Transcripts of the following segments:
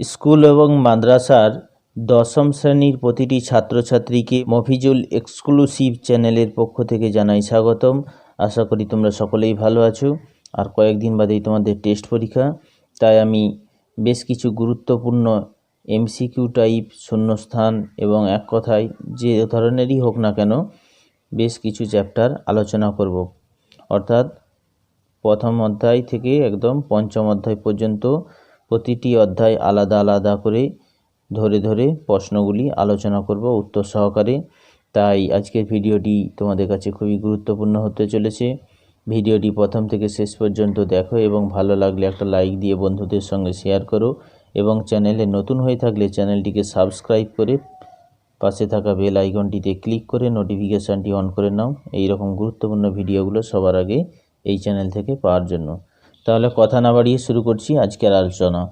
School এবং মাদ্রাসার দশম শ্রেণীর প্রতিটি ছাত্রছাত্রীকে মফিজুল এক্সক্লুসিভ চ্যানেলের পক্ষ থেকে জানাই স্বাগতম। আশা করি তোমরা সকলেই ভালো আছো। আর কয়েকদিন বাদেই তোমাদের টেস্ট পরীক্ষা, তাই আমি বেশ কিছু গুরুত্বপূর্ণ এমসিকিউ টাইপ শূন্যস্থান এবং এক কথায় যে ধরনেরই হোক না কেন বেশ কিছু চ্যাপ্টার আলোচনা করব। অর্থাৎ প্রথম অধ্যায় থেকে একদম পঞ্চম অধ্যায় পর্যন্ত প্রতিটি অধ্যায় আলাদা আলাদা করে ধরে ধরে প্রশ্নগুলি আলোচনা করব উত্তর সহকারে। তাই আজকের ভিডিওটি তোমাদের কাছে খুবই গুরুত্বপূর্ণ হতে চলেছে। ভিডিওটি প্রথম থেকে শেষ পর্যন্ত দেখো এবং ভালো লাগলে একটা লাইক দিয়ে বন্ধুদের সঙ্গে শেয়ার করো এবং চ্যানেলে নতুন হয়ে থাকলে চ্যানেলটিকে সাবস্ক্রাইব করে পাশে থাকা বেল আইকনটিতে ক্লিক করে নোটিফিকেশানটি অন করে নাও এই রকম গুরুত্বপূর্ণ ভিডিওগুলো সবার আগে এই চ্যানেল থেকে পাওয়ার জন্য। তাহলে কথা না বাড়িয়ে শুরু করছি আজকের আলোচনা।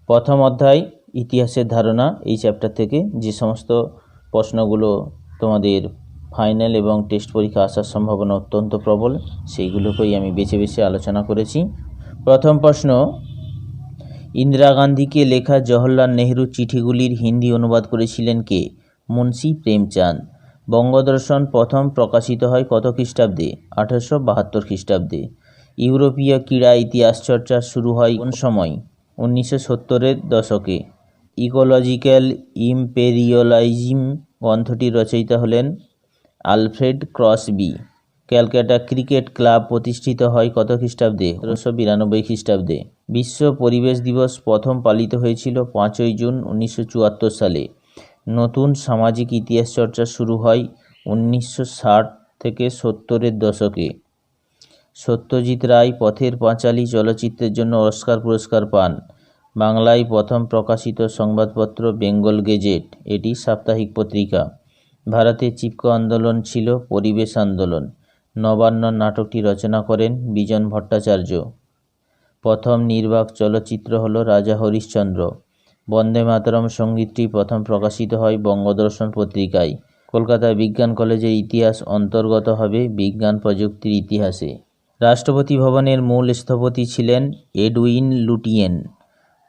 প্রথম অধ্যায় ইতিহাসের ধারণা, এই চ্যাপ্টার থেকে যে সমস্ত প্রশ্নগুলো তোমাদের ফাইনাল এবং টেস্ট পরীক্ষা আসার সম্ভাবনা অত্যন্ত প্রবল, সেইগুলোকেই আমি বেছে বেছে আলোচনা করেছি। প্রথম প্রশ্ন, ইন্দিরা গান্ধীকে লেখা জওহরলাল নেহরু চিঠিগুলির হিন্দি অনুবাদ করেছিলেন কে? মুন্সি প্রেমচাঁদ। বঙ্গদর্শন প্রথম প্রকাশিত হয় কত খ্রিস্টাব্দে? 1872 খ্রিস্টাব্দে। ইউরোপীয় ক্রীড়া ইতিহাস চর্চা শুরু হয় কোন সময়? 1970-এর দশকে। ইকোলজিক্যাল ইম্পেরিয়ালিজম গ্রন্থটির রচয়িতা হলেন আলফ্রেড ক্রসবি। ক্যালকাটা ক্রিকেট ক্লাব প্রতিষ্ঠিত হয় কত খ্রিস্টাব্দে? 1792 খ্রিস্টাব্দে। বিশ্ব পরিবেশ দিবস প্রথম পালিত হয়েছিল 5ই জুন 1974 সালে। নতুন সামাজিক ইতিহাস চর্চা শুরু হয় 1960 থেকে 70-এর দশকে। সত্যজিৎ রায় পথের পাঁচালী চলচ্চিত্রের জন্য অস্কার পুরস্কার পান। বাংলায় প্রথম প্রকাশিত সংবাদপত্র বেঙ্গল গেজেট, এটি সাপ্তাহিক পত্রিকা। ভারতে চিপকো আন্দোলন ছিল পরিবেশ আন্দোলন। নবান্ন নাটকটি রচনা করেন বিজন ভট্টাচার্য। প্রথম নির্বাক চলচ্চিত্র হল রাজা হরিশ্চন্দ্র। বন্দে মাতরম সঙ্গীতটি প্রথম প্রকাশিত হয় বঙ্গদর্শন পত্রিকায়। কলকাতা বিজ্ঞান কলেজের ইতিহাস অন্তর্গত হবে বিজ্ঞান প্রযুক্তির ইতিহাসে। রাষ্ট্রপতি ভবনের মূল স্থপতি ছিলেন এডউইন লুটিয়েন।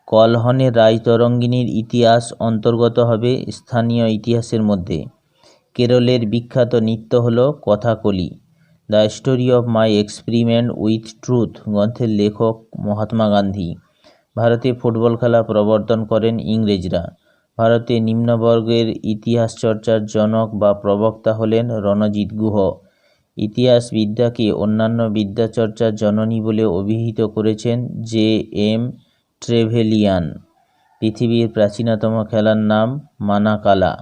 কলহনের রাজতরঙ্গিনীর ইতিহাস অন্তর্গত হবে স্থানীয় ইতিহাসের মধ্যে। কেরলের বিখ্যাত নৃত্য হল Kathakali. The story of my experiment with truth গ্রন্থের লেখক মহাত্মা গান্ধী। ভারতে ফুটবল খেলা প্রবর্তন করেন ইংরেজরা। ভারতে নিম্নবর্গের ইতিহাস চর্চার জনক বা প্রবক্তা হলেন রণজিৎ গুহ। ইতিহাসবিদ্যাকে অন্যান্য বিদ্যাচর্চার জননী বলে অভিহিত করেছেন জে এম ট্রেভেলিয়ান। পৃথিবীর প্রাচীনতম খেলার নাম মানাকালা।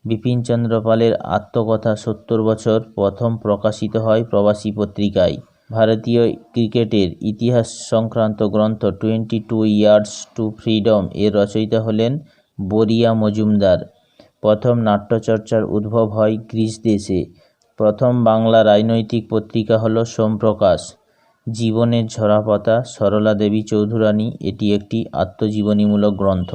বিপিনচন্দ্র পালের আত্মকথা 70 বছর প্রথম প্রকাশিত হয় প্রবাসী পত্রিকায়। ভারতীয় ক্রিকেটের ইতিহাস সংক্রান্ত গ্রন্থ 22 ইয়ার্স টু ফ্রিডম এর রচয়িতা হলেন বরিয়া মজুমদার। প্রথম নাট্যচর্চার উদ্ভব হয় গ্রিস দেশে। প্রথম বাংলা রাজনৈতিক পত্রিকা হল সোমপ্রকাশ। জীবনের ঝরাপাতা সরলা দেবী চৌধুরানী, এটি একটি আত্মজীবনীমূলক গ্রন্থ।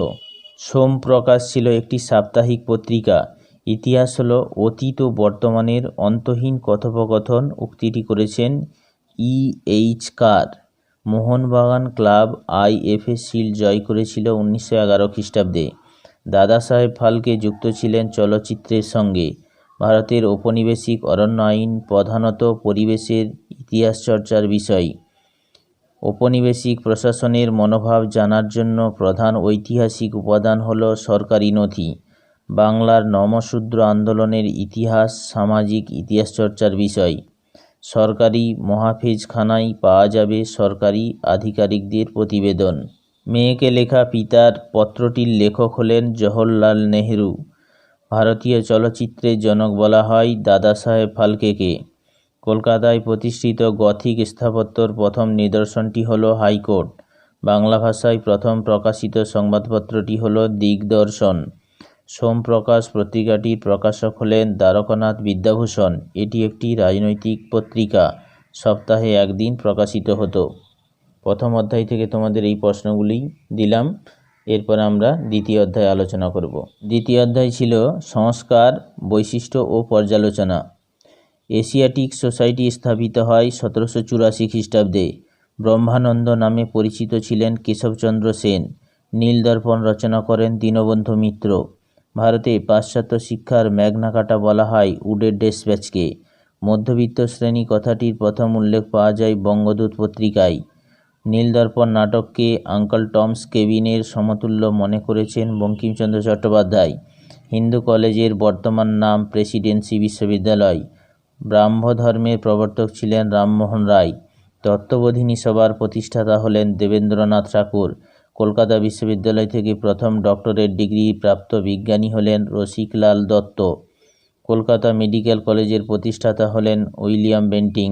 সোমপ্রকাশ ছিল একটি সাপ্তাহিক পত্রিকা। ইতিহাস হল অতীত ও বর্তমানের অন্তহীন কথোপকথন, উক্তিটি করেছেন E.H. কার। মোহনবাগান ক্লাব IFA শিল্ড জয় করেছিল 1911 খ্রিস্টাব্দে। দাদা সাহেব ফালকে যুক্ত ছিলেন চলচ্চিত্রের সঙ্গে। ভারতের ঔপনিবেশিক অরণ্য আইন প্রধানত পরিবেশের ইতিহাস চর্চার বিষয়। ঔপনিবেশিক প্রশাসনের মনোভাব জানার জন্য প্রধান ঐতিহাসিক উপাদান হল সরকারি নথি। বাংলার নমশূদ্র আন্দোলনের ইতিহাস সামাজিক ইতিহাস চর্চার বিষয়। সরকারি মহাফেজখানায় পাওয়া যাবে সরকারি আধিকারিকদের প্রতিবেদন। মেয়েকে লেখা পিতার পত্রটির লেখক হলেন জওহরলাল নেহরু। ভারতীয় চলচ্চিত্রের জনক বলা হয় দাদা সাহেব ফালকেকে। কলকাতায় প্রতিষ্ঠিত গথিক স্থাপত্যর প্রথম নিদর্শনটি হল হাইকোর্ট। বাংলা ভাষায় প্রথম প্রকাশিত সংবাদপত্রটি হল দিগদর্শন। সোমপ্রকাশ পত্রিকাটির প্রকাশক হলেন দ্বারকানাথ বিদ্যাভূষণ। এটি একটি রাজনৈতিক পত্রিকা, সপ্তাহে একদিন প্রকাশিত হতো। প্রথম অধ্যায় থেকে তোমাদের এই প্রশ্নগুলি দিলাম। এরপর আমরা দ্বিতীয় অধ্যায় আলোচনা করব। দ্বিতীয় অধ্যায় ছিল সংস্কার, বৈশিষ্ট্য ও পর্যালোচনা। এশিয়াটিক সোসাইটি স্থাপিত হয় 1784 খ্রিস্টাব্দে। ব্রহ্মানন্দ নামে পরিচিত ছিলেন কেশবচন্দ্র সেন। নীলদর্পণ রচনা করেন দীনবন্ধু মিত্র। ভারতে পাশ্চাত্য শিক্ষার ম্যাগনা কার্টা বলা হয় উডের ডেসপ্যাচকে। মধ্যবিত্ত শ্রেণী কথাটির প্রথম উল্লেখ পাওয়া যায় বঙ্গদূত পত্রিকায়। নীলদর্পণ নাটককে আঙ্কেল টমস কেবিনের সমতুল্য মনে করেছেন বঙ্কিমচন্দ্র চট্টোপাধ্যায়। হিন্দু কলেজের বর্তমান নাম প্রেসিডেন্সি বিশ্ববিদ্যালয়। ব্রাহ্মধর্মের প্রবর্তক ছিলেন রামমোহন রায়। তত্ত্ববোধিনী সভার প্রতিষ্ঠাতা হলেন দেবেন্দ্রনাথ ঠাকুর। কলকাতা বিশ্ববিদ্যালয় থেকে প্রথম ডক্টরেট ডিগ্রি প্রাপ্ত বিজ্ঞানী হলেন রসিকলাল দত্ত। কলকাতা মেডিকেল কলেজের প্রতিষ্ঠাতা হলেন উইলিয়াম বেন্টিং।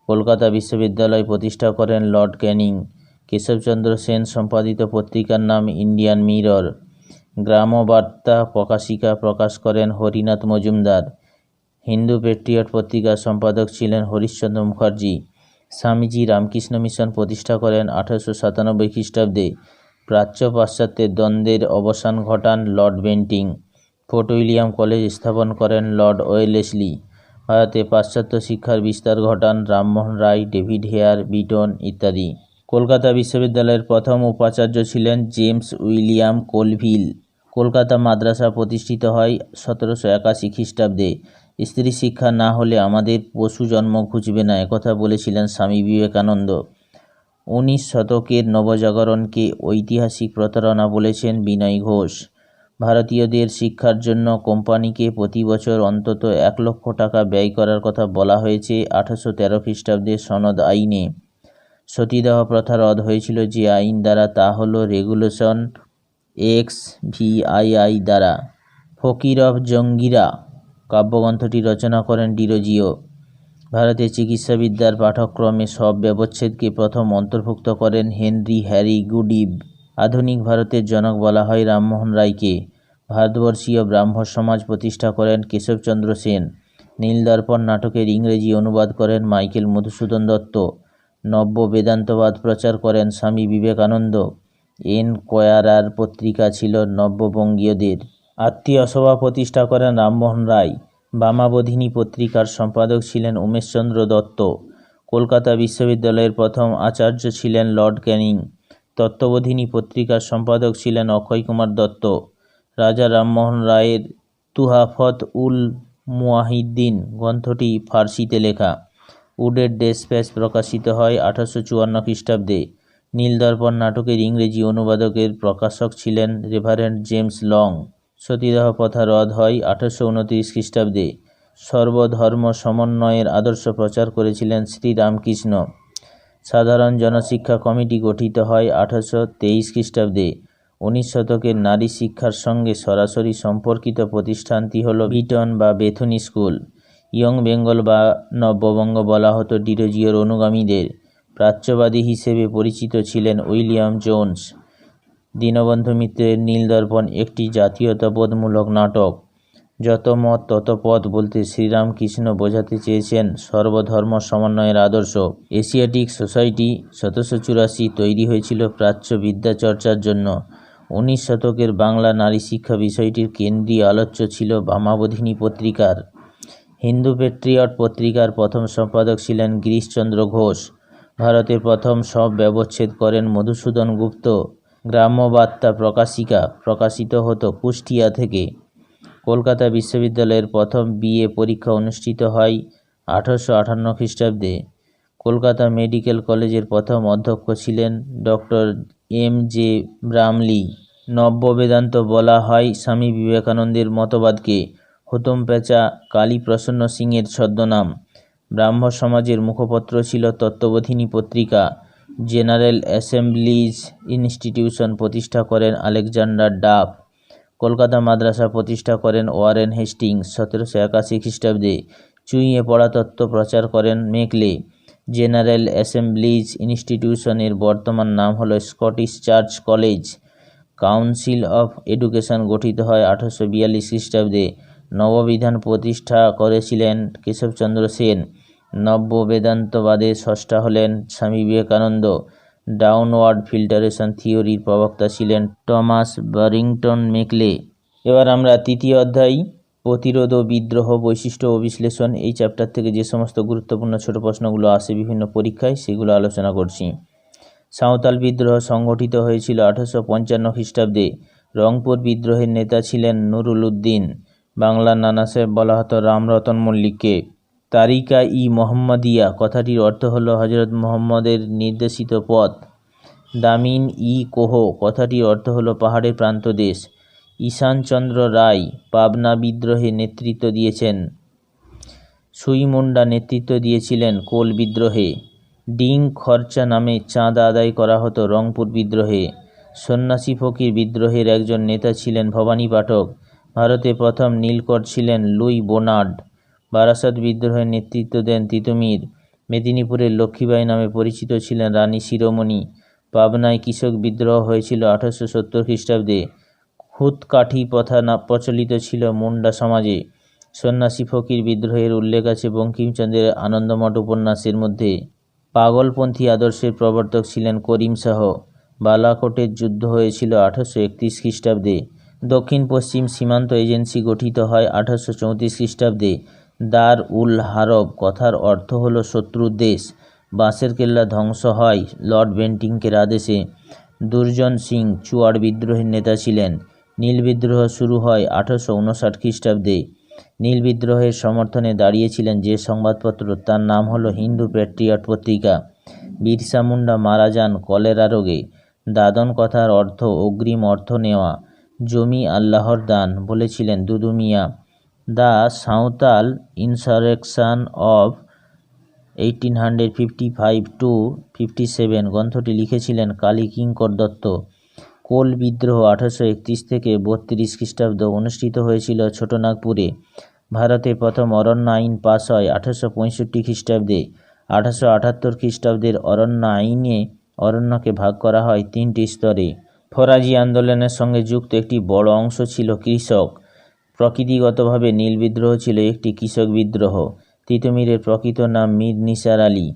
কলকাতা বিশ্ববিদ্যালয় প্রতিষ্ঠা করেন লর্ড ক্যানিং। কেশবচন্দ্র সেন সম্পাদিত পত্রিকার নাম ইন্ডিয়ান মিরর। গ্রামবার্তা প্রকাশিকা প্রকাশ করেন হরিনাথ মজুমদার। হিন্দু পেট্রিয়ট পত্রিকার সম্পাদক ছিলেন হরিশ্চন্দ্র মুখার্জি। স্বামীজি রামকৃষ্ণ মিশন প্রতিষ্ঠা করেন 1897 খ্রিস্টাব্দে। প্রাচ্য পাশ্চাত্যের দ্বন্দ্বের অবসান ঘটান Lord Bentinck. Fort William college স্থাপন করেন লর্ড ওয়েলেসলি। ভারতে পাশ্চাত্য শিক্ষার বিস্তার ঘটান Rammohan Roy, David Hare, Vuitton ইত্যাদি। কলকাতা বিশ্ববিদ্যালয়ের প্রথম উপাচার্য ছিলেন জেমস উইলিয়াম কোলভিল। কলকাতা মাদ্রাসা প্রতিষ্ঠিত হয় 1781 খ্রিস্টাব্দে। স্ত্রী শিক্ষা না হলে আমাদের পশু জন্ম ঘুচবে না, একথা বলেছিলেন স্বামী বিবেকানন্দ। 19 শতকের নবজাগরণকে ঐতিহাসিক প্রতারণা বলেছেন বিনয় ঘোষ। ভারতীয়দের শিক্ষার জন্য কোম্পানিকে প্রতি বছর অন্তত 1 লক্ষ টাকা ব্যয় করার কথা বলা হয়েছে 1813 খ্রিস্টাব্দের সনদ আইনে। সতীদাহ প্রথা রদ হয়েছিল যে আইন দ্বারা, তা হল রেগুলেশন XVII দ্বারা। ফকির অফ জঙ্গিরা কাব্যগ্রন্থটি রচনা করেন ডিরোজিও। ভারতে চিকিৎসাবিদ্যার পাঠ্যক্রমে সব ব্যবচ্ছেদকে প্রথম অন্তর্ভুক্ত করেন হেনরি হ্যারি গুডিভ। আধুনিক ভারতের জনক বলা হয় রামমোহন রায়কে। ভারতবর্ষীয় ব্রাহ্ম সমাজ প্রতিষ্ঠা করেন কেশবচন্দ্র সেন। নীলদর্পণ নাটকের ইংরেজি অনুবাদ করেন মাইকেল মধুসূদন দত্ত। নব্য বেদান্তবাদ প্রচার করেন স্বামী বিবেকানন্দ। এনকোয়ারার পত্রিকা ছিল নব্যবঙ্গীয়দের। আত্মীয় সভা প্রতিষ্ঠা করেন রামমোহন রায়। বামাবোধিনী পত্রিকার সম্পাদক ছিলেন উমেশচন্দ্র দত্ত। কলকাতা বিশ্ববিদ্যালয়ের প্রথম আচার্য ছিলেন লর্ড ক্যানিং। তত্ত্ববোধিনী পত্রিকার সম্পাদক ছিলেন অক্ষয় কুমার দত্ত। রাজা রামমোহন রায়ের তুহাফত উল মুয়াহিদ্দিন গ্রন্থটি ফার্সিতে লেখা। উডের ডেসপ্যাচ প্রকাশিত হয় 1854 খ্রিস্টাব্দে। নীলদর্পণ নাটকের ইংরেজি অনুবাদকের প্রকাশক ছিলেন রেভারেন্ড জেমস লং। সতীদাহ প্রথা রদ হয় 1829 খ্রিস্টাব্দে। সর্বধর্ম সমন্বয়ের আদর্শ প্রচার করেছিলেন শ্রীরামকৃষ্ণ। সাধারণ জনশিক্ষা কমিটি গঠিত হয় 1823 খ্রিস্টাব্দে। 19 শতকের নারী শিক্ষার সঙ্গে সরাসরি সম্পর্কিত প্রতিষ্ঠানটি হল বিটন বা বেথুনি স্কুল। ইয়ং বেঙ্গল বা নব্যবঙ্গ বলা হতো ডিরোজিওর অনুগামীদের। প্রাচ্যবাদী হিসেবে পরিচিত ছিলেন উইলিয়াম জোন্স। দীনবন্ধু মিত্রের নীলদর্পণ একটি জাতীয়তাবোধমূলক নাটক। যত মত তত পথ বলতে শ্রীরামকৃষ্ণ বোঝাতে চেয়েছেন সর্বধর্ম সমন্বয়ের আদর্শ। এশিয়াটিক সোসাইটি 1784 তৈরি হয়েছিল প্রাচ্য বিদ্যাচর্চার জন্য। 19 শতকের বাংলা নারী শিক্ষা বিষয়টির কেন্দ্রীয় আলোচ্য ছিল বামাবোধিনী পত্রিকার। হিন্দু পেট্রিয়ট পত্রিকার প্রথম সম্পাদক ছিলেন গিরিশচন্দ্র ঘোষ। ভারতের প্রথম সব ব্যবচ্ছেদ করেন মধুসূদন গুপ্ত। গ্রাম্যবার্তা প্রকাশিকা প্রকাশিত হতো কুষ্টিয়া থেকে। কলকাতা বিশ্ববিদ্যালয়ের প্রথম BA পরীক্ষা অনুষ্ঠিত হয় 1858 খ্রিস্টাব্দে। কলকাতা মেডিকেল কলেজের প্রথম অধ্যক্ষ ছিলেন ডক্টর MJ ব্রামলি। নব্য বেদান্ত বলা হয় স্বামী বিবেকানন্দের মতবাদকে। হুতুমপ্যাঁচা কালীপ্রসন্ন সিংয়ের ছদ্মনাম। ব্রাহ্ম সমাজের মুখপত্র ছিল তত্ত্ববোধিনী পত্রিকা। জেনারেল অ্যাসেম্বলিজ ইনস্টিটিউশন প্রতিষ্ঠা করেন আলেকজান্ডার ডাফ। কলকাতা মাদ্রাসা প্রতিষ্ঠা করেন ওয়ারেন হেস্টিংস 1781 খ্রিস্টাব্দে। চুঁইয়ে পড়া তত্ত্ব প্রচার করেন মেকলে। জেনারেল অ্যাসেম্বলিজ ইনস্টিটিউশনের বর্তমান নাম হল Scottish church college. Council of education গঠিত হয় 1842 খ্রিস্টাব্দে। নববিধান প্রতিষ্ঠা করেছিলেন কেশবচন্দ্র সেন। নব্য বেদান্তবাদের স্রষ্টা হলেন স্বামী বিবেকানন্দ। ডাউনওয়ার্ড ফিল্টারেশন থিওরির প্রবক্তা ছিলেন টমাস বারিংটন মেকলে। এবার আমরা তৃতীয় অধ্যায় প্রতিরোধ ও বিদ্রোহ বৈশিষ্ট্য ও বিশ্লেষণ, এই চ্যাপ্টার থেকে যে সমস্ত গুরুত্বপূর্ণ ছোট প্রশ্নগুলো আসে বিভিন্ন পরীক্ষায় সেগুলো আলোচনা করছি। সাঁওতাল বিদ্রোহ সংগঠিত হয়েছিল 1855 খ্রিস্টাব্দে। রংপুর বিদ্রোহের নেতা ছিলেন নুরুল উদ্দিন। বাংলার নানা সাহেব বলা হতো রামরতন মল্লিককে। তারিকা-ই মোহাম্মদিয়া কথাটির অর্থ হল হজরত মোহাম্মদের নির্দেশিত পথ। দামিন-ই-কোহ কথাটির অর্থ হল পাহাড়ের প্রান্তদেশ। ঈশানচন্দ্র রায় পাবনা বিদ্রোহে নেতৃত্ব দিয়েছেন। সুই-মুন্ডা নেতৃত্ব দিয়েছিলেন কোল বিদ্রোহে। ডিং খরচা নামে চাঁদা আদায় করা হতো রংপুর বিদ্রোহে। সন্ন্যাসী ফকির বিদ্রোহের একজন নেতা ছিলেন ভবানী পাঠক। ভারতে প্রথম নীলকর ছিলেন লুই বোনার্ড। বারাসত বিদ্রোহের নেতৃত্ব দেন তিতুমির। মেদিনীপুরের লক্ষ্মীবাঈ নামে পরিচিত ছিলেন রানী শিরোমণি। পাবনায় কৃষক বিদ্রোহ হয়েছিল 1870 খ্রিস্টাব্দে। খুদকাঠি প্রথা প্রচলিত ছিল মুন্ডা সমাজে। সন্ন্যাসী ফকির বিদ্রোহের উল্লেখ আছে বঙ্কিমচন্দ্রের আনন্দমঠ উপন্যাসের মধ্যে। পাগলপন্থী আদর্শের প্রবর্তক ছিলেন করিম শাহ। বালাকোটের যুদ্ধ হয়েছিল 1831 খ্রিস্টাব্দে। দক্ষিণ পশ্চিম সীমান্ত এজেন্সি গঠিত হয় 1834 খ্রিস্টাব্দে। দার উল হারব কথার অর্থ হল শত্রুর দেশ। বাঁশের কেল্লা ধ্বংস হয় লর্ড বেন্টিংকের আদেশে। দুর্জন সিং চুয়াড় বিদ্রোহের নেতা ছিলেন। নীল বিদ্রোহ শুরু হয় 1859 খ্রিস্টাব্দে। নীল বিদ্রোহের সমর্থনে দাঁড়িয়েছিলেন যে সংবাদপত্র তার নাম হলো হিন্দু প্যাট্রিয়ট পত্রিকা। বিরসা মুন্ডা মারা যান কলেরা রোগে। দাদন কথার অর্থ অগ্রিম অর্থ নেওয়া। জমি আল্লাহর দান বলেছিলেন দুদু মিয়া। দ্য সাঁওতাল ইনসারেকশন অফ 1855-57 গ্রন্থটি লিখেছিলেন কালী কিঙ্কর দত্ত। কোল বিদ্রোহ 1831 থেকে 32 খ্রিস্টাব্দ অনুষ্ঠিত হয়েছিল ছোটনাগপুরে। ভারতে প্রথম অরণ্য আইন পাস হয় 1865 খ্রিস্টাব্দে। 1878 খ্রিস্টাব্দের অরণ্য আইনে অরণ্যকে ভাগ করা হয় 3টি স্তরে। ফরাজি আন্দোলনের সঙ্গে যুক্ত একটি বড় অংশ ছিল কৃষক। প্রকৃতিগতভাবে নীল বিদ্রোহ ছিল একটি কৃষক বিদ্রোহ। তিতুমিরের প্রকৃত নাম মীর নিসার আলী।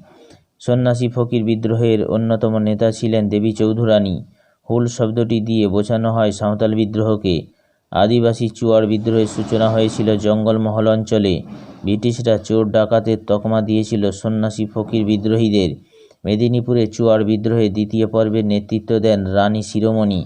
সন্ন্যাসী ফকির বিদ্রোহের অন্যতম নেতা ছিলেন দেবী চৌধুরানী। হুল শব্দটি দিয়ে বোঝানো হয় সাঁওতাল বিদ্রোহকে। আদিবাসী চুয়াড় বিদ্রোহের সূচনা হয়েছিল জঙ্গলমহল অঞ্চলে। ব্রিটিশরা চোর ডাকাতের তকমা দিয়েছিল সন্ন্যাসী ফকির বিদ্রোহীদের। মেদিনীপুরে চুয়াড় বিদ্রোহে দ্বিতীয় পর্বের নেতৃত্ব দেন রানী শিরোমণি।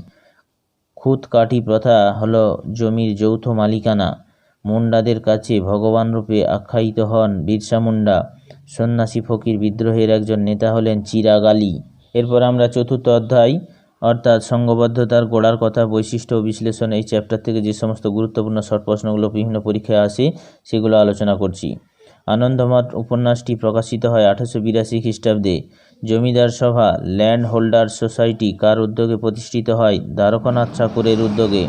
খুদকাঠি প্রথা হল জমির যৌথ মালিকানা। মুন্ডাদের কাছে ভগবানরূপে আখ্যায়িত হন বিরসা মুন্ডা। সন্ন্যাসী ফকির বিদ্রোহের একজন নেতা হলেন চিরাগ আলী। এরপর আমরা চতুর্থ অধ্যায় অর্থাৎ সংঘবদ্ধতার গোড়ার কথা, বৈশিষ্ট্য ও বিশ্লেষণ, এই চ্যাপ্টার থেকে যে সমস্ত গুরুত্বপূর্ণ শর্ট প্রশ্নগুলো বিভিন্ন পরীক্ষায় আসে সেগুলো আলোচনা করছি। আনন্দমঠ উপন্যাসটি প্রকাশিত হয় 1882 খ্রিস্টাব্দে। জমিদার সভা ল্যান্ড হোল্ডার সোসাইটি কার উদ্যোগে প্রতিষ্ঠিত হয়? দ্বারকানাথ ঠাকুরের উদ্যোগে।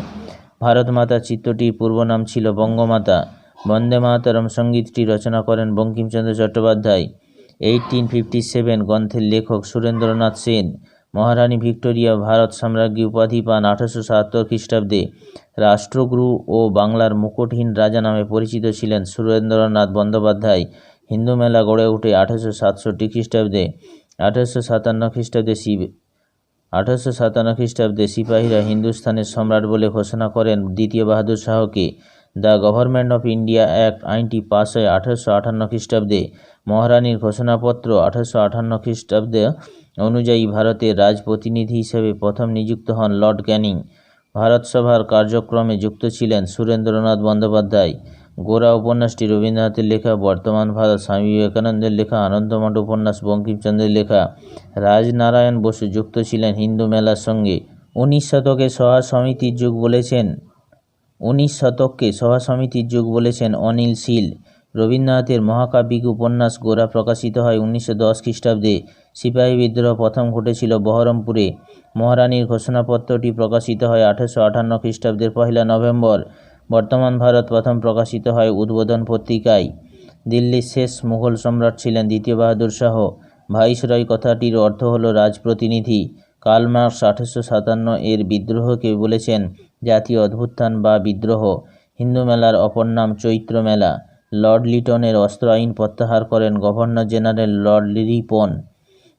ভারত মাতা চিত্রটির পূর্ব নাম ছিল বঙ্গমাতা। বন্দে মাতরম সঙ্গীতটি রচনা করেন বঙ্কিমচন্দ্র চট্টোপাধ্যায়। 1857 গ্রন্থের লেখক সুরেন্দ্রনাথ সেন। মহারানী ভিক্টোরিয়া ভারত সাম্রাজ্ঞী উপাধি পান 1877 খ্রিস্টাব্দে। রাষ্ট্রগুরু ও বাংলার মুকুটহীন রাজা নামে পরিচিত ছিলেন সুরেন্দ্রনাথ বন্দ্যোপাধ্যায়। হিন্দু মেলা গড়ে ওঠে 1867 খ্রিস্টাব্দে। 1857 খ্রিস্টাব্দে সিপাহীরা হিন্দুস্থানের সম্রাট বলে ঘোষণা করেন দ্বিতীয় বাহাদুর শাহকে। The government of India act আইনটি পাস হয় 1858 খ্রিস্টাব্দে। মহারানীর ঘোষণাপত্র 1858 খ্রিস্টাব্দে অনুযায়ী ভারতের রাজপ্রতিনিধি হিসেবে প্রথম নিযুক্ত হন লর্ড ক্যানিং। ভারত সভার কার্যক্রমে যুক্ত ছিলেন সুরেন্দ্রনাথ বন্দ্যোপাধ্যায়। গোরা উপন্যাসটি রবীন্দ্রনাথের লেখা। বর্তমান ভারত স্বামী বিবেকানন্দের লেখা। আনন্দমঠ উপন্যাস বঙ্কিমচন্দ্রের লেখা। রাজনারায়ণ বসু যুক্ত ছিলেন হিন্দু মেলার সঙ্গে। 19 শতকে সভা সমিতির যুগ বলেছেন অনিল শীল। রবীন্দ্রনাথের মহাকাব্যিক উপন্যাস গোরা প্রকাশিত হয় 1910 খ্রিস্টাব্দে। সিপাহী বিদ্রোহ প্রথম ঘটেছিল বহরমপুরে। মহারানীর ঘোষণাপত্রটি প্রকাশিত হয় 1858 খ্রিস্টাব্দের 1 নভেম্বর। বর্তমান ভারত প্রথম প্রকাশিত হয় উদ্বোধন পত্রিকায়। দিল্লির শেষ মুঘল সম্রাট ছিলেন দ্বিতীয় বাহাদুর শাহ। ভাইসরয় কথাটির অর্থ হল রাজপ্রতিনিধি। কার্ল মার্কস 1857 এর বিদ্রোহকে বলেছেন জাতীয় অভ্যুত্থান বা বিদ্রোহ। হিন্দু মেলার অপর নাম চৈত্র মেলা। লর্ড লিটনের অস্ত্র আইন প্রত্যাহার করেন গভর্নর জেনারেল লর্ড রিপন।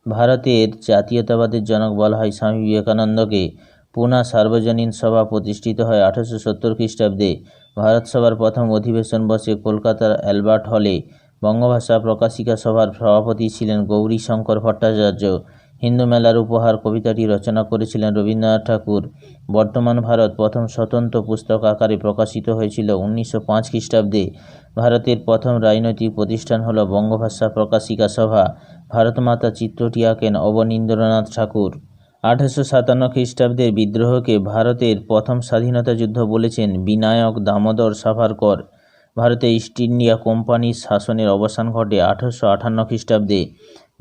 ভারতের জাতীয়তাবাদের জনক বলা হয় স্বামী বিবেকানন্দকে। পুনা সার্বজনীন সভা প্রতিষ্ঠিত হয় 1870 খ্রিস্টাব্দে। ভারত সভার প্রথম অধিবেশন বসে কলকাতার অ্যালবার্ট হলে। বঙ্গভাষা প্রকাশিকা সভার সভাপতি ছিলেন গৌরীশঙ্কর ভট্টাচার্য। হিন্দু মেলার উপহার কবিতাটি রচনা করেছিলেন রবীন্দ্রনাথ ঠাকুর। বর্তমান ভারত প্রথম স্বতন্ত্র পুস্তক আকারে প্রকাশিত হয়েছিল 1905 খ্রিস্টাব্দে। ভারতের প্রথম রাজনৈতিক প্রতিষ্ঠান হল বঙ্গভাষা প্রকাশিকা সভা। ভারতমাতা চিত্রটি আঁকেন অবনীন্দ্রনাথ ঠাকুর। 1857 খ্রিস্টাব্দের বিদ্রোহকে ভারতের প্রথম স্বাধীনতা যুদ্ধ বলেছেন বিনায়ক দামোদর সাভারকর। ভারতে ইস্ট ইন্ডিয়া কোম্পানির শাসনের অবসান ঘটে 1858 খ্রিস্টাব্দে।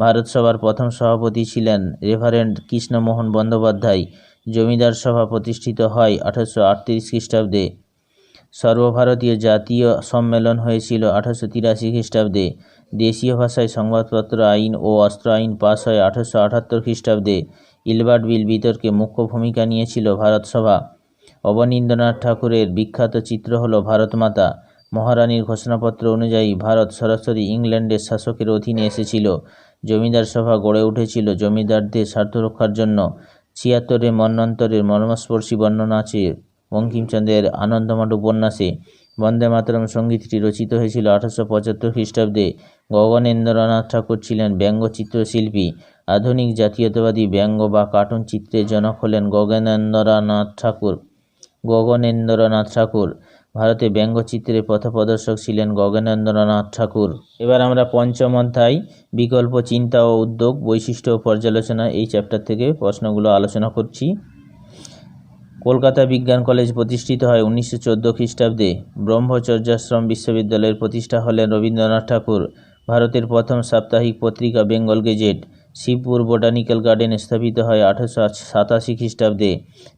ভারত সভার প্রথম সভাপতি ছিলেন রেভারেন্ড কৃষ্ণমোহন বন্দ্যোপাধ্যায়। জমিদার সভা প্রতিষ্ঠিত হয় 1838 খ্রিস্টাব্দে। সর্বভারতীয় জাতীয় সম্মেলন হয়েছিল 1883 খ্রিস্টাব্দে। দেশীয় ভাষায় সংবাদপত্র আইন ও অস্ত্র আইন পাস হয় 1878 খ্রিস্টাব্দে। ইলবার্ট বিল বিতর্কে মুখ্য ভূমিকা নিয়েছিল ভারত সভা। অবনীন্দ্রনাথ ঠাকুরের বিখ্যাত চিত্র হল ভারতমাতা। মহারানীর ঘোষণাপত্র অনুযায়ী ভারত সরাসরি ইংল্যান্ডের শাসকের অধীনে এসেছিল। জমিদার সভা গড়ে উঠেছিল জমিদারদের স্বার্থ রক্ষার জন্য। 76 মন্বন্তরের মর্মস্পর্শী বর্ণনা আছে বঙ্কিমচন্দ্রের আনন্দমঠ উপন্যাসে। বন্দে মাতরম সঙ্গীতটি রচিত হয়েছিল 1875 খ্রিস্টাব্দে। গগনেন্দ্রনাথ ঠাকুর ছিলেন ব্যঙ্গচিত্র শিল্পী। আধুনিক জাতীয়তাবাদী ব্যঙ্গ বা কার্টুন চিত্রের জনক হলেন গগনেন্দ্রনাথ ঠাকুর। ভারতে ব্যঙ্গচিত্রের পথপ্রদর্শক ছিলেন গগনেন্দ্রনাথ ঠাকুর। এবার আমরা পঞ্চম অধ্যায় বিকল্প চিন্তা ও উদ্যোগ, বৈশিষ্ট্য ও পর্যালোচনা, এই চ্যাপ্টার থেকে প্রশ্নগুলো আলোচনা করছি। কলকাতা বিজ্ঞান কলেজ প্রতিষ্ঠিত হয় 1914 খ্রিস্টাব্দে। ব্রহ্মচর্যাশ্রম বিশ্ববিদ্যালয়ের প্রতিষ্ঠা হলেন রবীন্দ্রনাথ ঠাকুর। ভারতের প্রথম সাপ্তাহিক পত্রিকা Bengal gazette. Shibpur botanical garden স্থাপিত হয় 1887 খ্রিস্টাব্দে।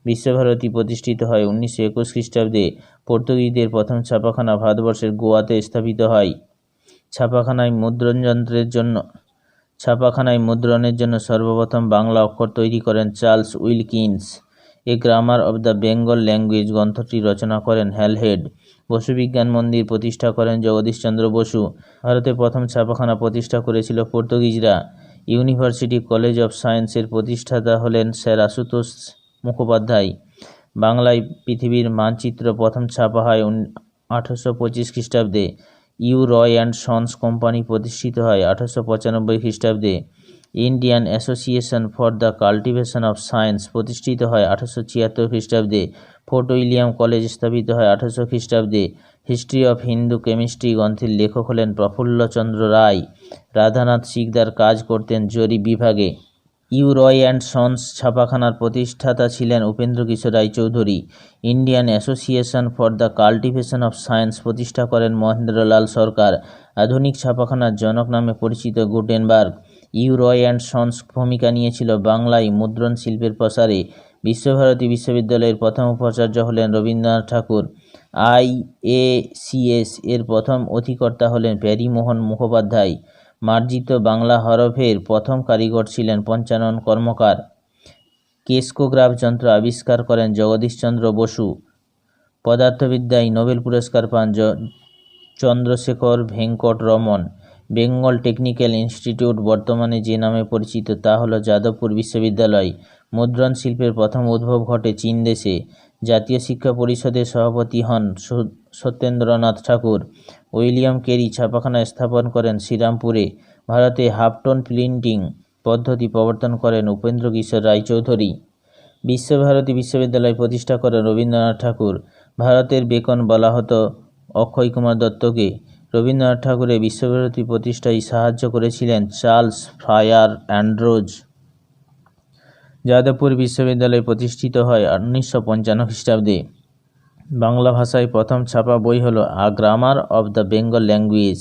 বিশ্বভারতী প্রতিষ্ঠিত হয় 1921 খ্রিস্টাব্দে। পর্তুগিজদের প্রথম ছাপাখানা ভারতবর্ষের গোয়াতে স্থাপিত হয়। ছাপাখানায় মুদ্রণের জন্য সর্বপ্রথম বাংলা অক্ষর তৈরি করেন Charles Wilkins. A grammar of the Bengal language গ্রন্থটি রচনা করেন হ্যালহেড। বসু বিজ্ঞান মন্দির প্রতিষ্ঠা করেন জগদীশচন্দ্র বসু। ভারতে প্রথম ছাপাখানা প্রতিষ্ঠা করেছিল পর্তুগিজরা। ইউনিভার্সিটি কলেজ অফ সায়েন্সের প্রতিষ্ঠাতা হলেন স্যার আশুতোষ মুখোপাধ্যায়। বাংলায় পৃথিবীর মানচিত্র প্রথম ছাপা হয় 1825 খ্রিস্টাব্দে। U Ray and sons company প্রতিষ্ঠিত হয় 1895 খ্রিস্টাব্দে। Indian association for the cultivation of science প্রতিষ্ঠিত হয় 1876 খ্রিস্টাব্দে। ফোর্ট উইলিয়াম কলেজ স্থাপিত হয় 1800 খ্রিস্টাব্দে। হিস্ট্রি অফ হিন্দু কেমিস্ট্রি গ্রন্থের লেখক হলেন প্রফুল্লচন্দ্র রায়। রাধানাথ সিকদার কাজ করতেন জরিপ বিভাগে। ইউ রয় অ্যান্ড সন্স ছাপাখানার প্রতিষ্ঠাতা ছিলেন Upendra Kishore Raychaudhuri. Indian association for the cultivation of Science প্রতিষ্ঠা করেন মহেন্দ্রলাল সরকার। আধুনিক ছাপাখানার জনক নামে পরিচিত Gutenberg. U Ray and Sons ভূমিকা নিয়েছিল বাংলায় মুদ্রণ শিল্পের প্রসারে। বিশ্বভারতী বিশ্ববিদ্যালয়ের প্রথম উপাচার্য হলেন রবীন্দ্রনাথ ঠাকুর। IACS এর প্রথম অধিকর্তা হলেন প্যারীমোহন মুখোপাধ্যায়। মার্জিত বাংলা হরফের প্রথম কারিগর ছিলেন পঞ্চানন কর্মকার। কেসকোগ্রাফ যন্ত্র আবিষ্কার করেন জগদীশচন্দ্র বসু। পদার্থবিদ্যায় নোবেল পুরস্কার পান চন্দ্রশেখর ভেঙ্কট রমন। বেঙ্গল টেকনিক্যাল ইনস্টিটিউট বর্তমানে যে নামে পরিচিত তা হল যাদবপুর বিশ্ববিদ্যালয়। মুদ্রণ শিল্পের প্রথম উদ্ভব ঘটে চীন দেশে। জাতীয় শিক্ষা পরিষদের সভাপতি হন সত্যেন্দ্রনাথ ঠাকুর। উইলিয়াম কেরি ছাপাখানা স্থাপন করেন শ্রীরামপুরে। ভারতে হাফটোন প্রিন্টিং পদ্ধতি প্রবর্তন করেন উপেন্দ্র কিশোর রায়চৌধুরী। বিশ্বভারতী বিশ্ববিদ্যালয় প্রতিষ্ঠা করেন রবীন্দ্রনাথ ঠাকুর। ভারতের বেকন বলা হতো অক্ষয় কুমার দত্তকে। রবীন্দ্রনাথ ঠাকুরের বিশ্বভারতী প্রতিষ্ঠায় সাহায্য করেছিলেন চার্লস ফ্রায়ার অ্যান্ড্রোজ। যাদবপুর বিশ্ববিদ্যালয় প্রতিষ্ঠিত হয় 1955 খ্রিস্টাব্দে। বাংলা ভাষায় প্রথম ছাপা বই হল a grammar of the Bengal language.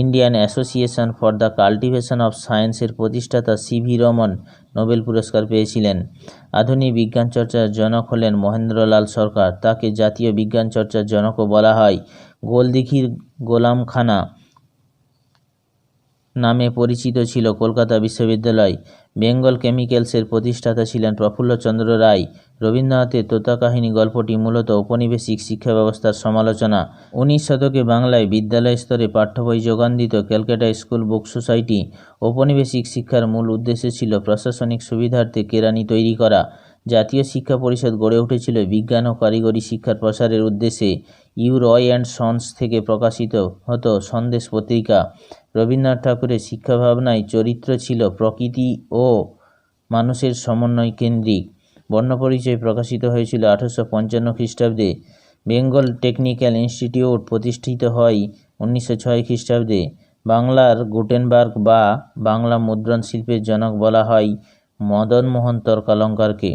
Indian association for the cultivation of সায়েন্সের প্রতিষ্ঠাতা CV রমন নোবেল পুরস্কার পেয়েছিলেন। আধুনিক বিজ্ঞান চর্চার জনক হলেন মহেন্দ্রলাল সরকার। তাকে জাতীয় বিজ্ঞান চর্চার জনকও বলা হয়। গোলদিঘির গোলামখানা নামে পরিচিত ছিল কলকাতা বিশ্ববিদ্যালয়। বেঙ্গল কেমিক্যালসের প্রতিষ্ঠাতা ছিলেন প্রফুল্লচন্দ্র রায়। রবীন্দ্রনাথের তোতা কাহিনী গল্পটি মূলত ঔপনিবেশিক শিক্ষা ব্যবস্থার সমালোচনা। 19 শতকে বাংলায় বিদ্যালয় স্তরে পাঠ্য বই যোগান দিত ক্যালকাটা স্কুল বুক সোসাইটি। ঔপনিবেশিক শিক্ষার মূল উদ্দেশ্য ছিল প্রশাসনিক সুবিধার্থে কেরানি তৈরি করা। জাতীয় শিক্ষা পরিষদ গড়ে উঠেছিল বিজ্ঞান ও কারিগরি শিক্ষার প্রসারের উদ্দেশ্যে। ইউ রয় অ্যান্ড সন্স থেকে প্রকাশিত হতো সন্দেশ পত্রিকা। রবীন্দ্রনাথ ঠাকুরের শিক্ষা ভাবনায় চরিত্র ছিল প্রকৃতি ও মানুষের সমন্বয় কেন্দ্রিক। বর্ণপরিচয় প্রকাশিত হয়েছিল 1855 খ্রিস্টাব্দে। বেঙ্গল টেকনিক্যাল ইনস্টিটিউট প্রতিষ্ঠিত হয় 1906 খ্রিস্টাব্দে। বাংলার গুটেনবার্গ বা বাংলা মুদ্রণ শিল্পের জনক বলা হয় মদনমোহন তর্কালঙ্কারকে।